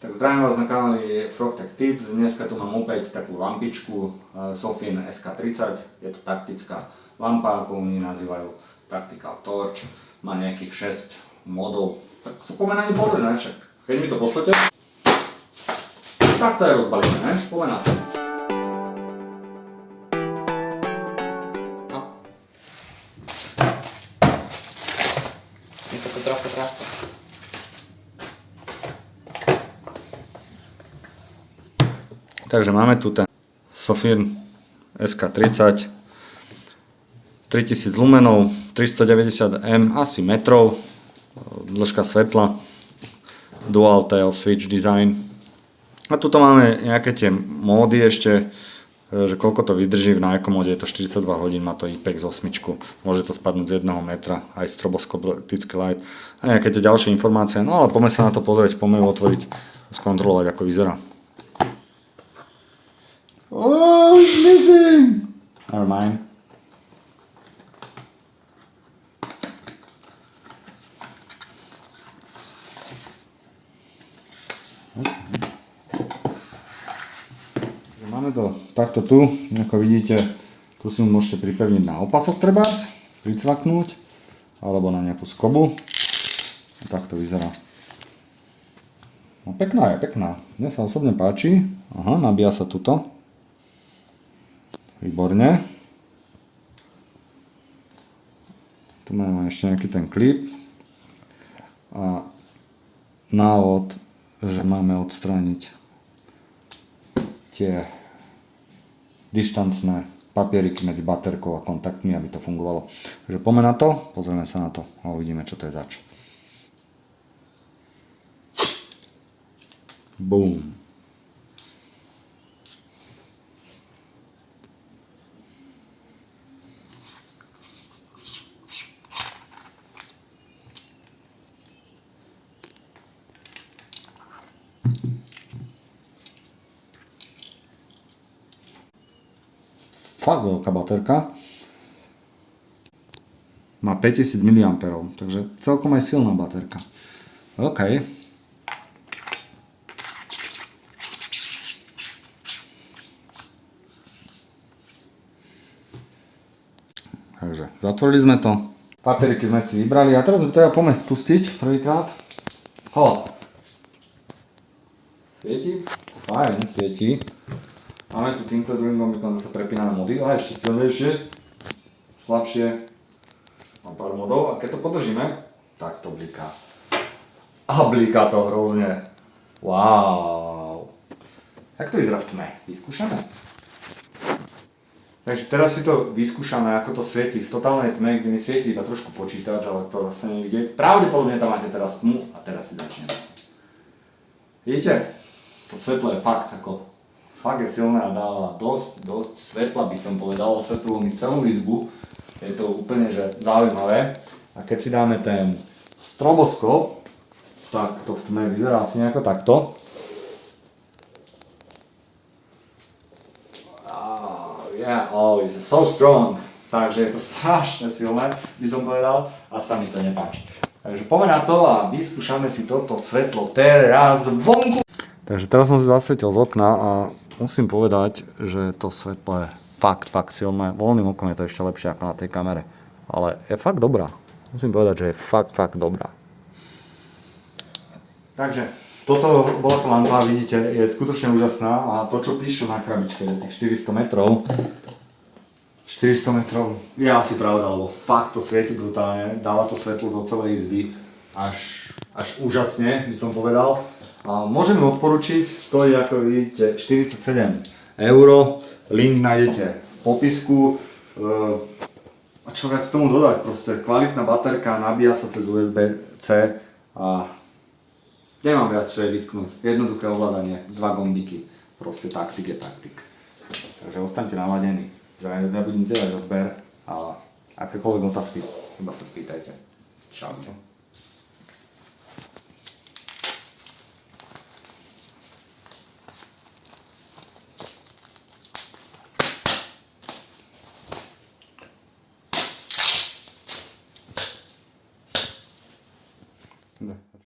Tak zdravím vás na kanáli Frogtech Tips. Dneska tu mám opäť takú lampičku Sofin SK30. Je to taktická lampa, ako oni nazývajú Tactical Torch. Má nejakých 6 modov. Tak sa poďme na ne pozrieť, ne? Však keď mi to pošlete, tak to je rozbalené, ne? Poďme na to. Mi sa to trochu trasie. Takže máme tu ten Sofin SK30, 3000 lumenov, 390 M, asi metrov, dĺžka svetla, dual tail switch design. A tuto máme nejaké tie módy ešte, že koľko to vydrží, na akom móde je to 42 hodín, má to IPEX 8, môže to spadnúť z 1 metra, aj stroboskopický light a nejaké tie ďalšie informácie. No ale poďme sa na to pozrieť, poďme otvoriť a skontrolovať, ako vyzerá. Oh, it's missing! Never mind. Máme to takto tu, ako vidíte, tu si môžete pripevniť na opasok trebárs, pricvaknúť, alebo na nejakú skobu. A tak to vyzerá. No pekná je, pekná. Mne sa osobne páči. Aha, nabíja sa tuto. Výborne. Tu máme ešte nejaký ten klip. A návod, že máme odstrániť tie dištancné papieriky medzi baterkou a kontaktmi, aby to fungovalo. Takže poďme na to, pozrieme sa na to a uvidíme, čo to je zač. Boom. Fakt veľká baterka. Má 5000 mAh, takže celkom aj silná baterka. OK. Takže zatvorili sme to. Papieriky sme si vybrali a teraz teda poďme spustiť prvýkrát. Ho. Svieti? Fajn, svieti. Máme tu týmto druhým gombikom zase prepínané mody a ešte silnejšie, slabšie. Mám pár modov a keď to podržíme, tak to bliká. A bliká to hrozne. Wow. Jak to vyzerá v tme? Vyskúšame? Takže teraz si to vyskúšame, ako to svieti v totálnej tme, kde mi svieti iba trošku počítač, ale to zase nevidieť. Pravdepodobne tam máte teraz tmu a teraz si začneme. Vidíte? To svetlo je fakt je silné a dáva dosť svetla, by som povedal, osvetľuje mi celú izbu. Je to úplne že zaujímavé. A keď si dáme ten stroboskop, tak to v tme vyzerá asi nejako takto. It's so strong. Takže je to strašne silné, by som povedal, a sa mi to nepáči. Takže poďme na to a vyskúšame si toto svetlo teraz vonku. Takže teraz som si zasvietil z okna a musím povedať, že to svetlo je fakt silné. Voľným okom je to ešte lepšie ako na tej kamere. Ale je fakt dobrá. Musím povedať, že je fakt dobrá. Takže toto bola tá lampa, vidíte, je skutočne úžasná a to, čo píšu na krabičke, je tých 400 metrov. 400 metrov je asi pravda, lebo fakt to svieti brutálne. Dáva to svetlo do celej izby. Až úžasne, by som povedal. A môžem odporučiť, stojí, ako vidíte, 47 €. Link nájdete v popisku. A čo viac tomu dodať, proste kvalitná baterka, nabíja sa cez USB-C a nemám viac čo jej vytknúť. Jednoduché ovládanie, 2 gombiky, proste taktik je taktik. Takže ostaňte naladení, nezabudnite dať odber a akékoľvek otázky, iba sa spýtajte. Čaute.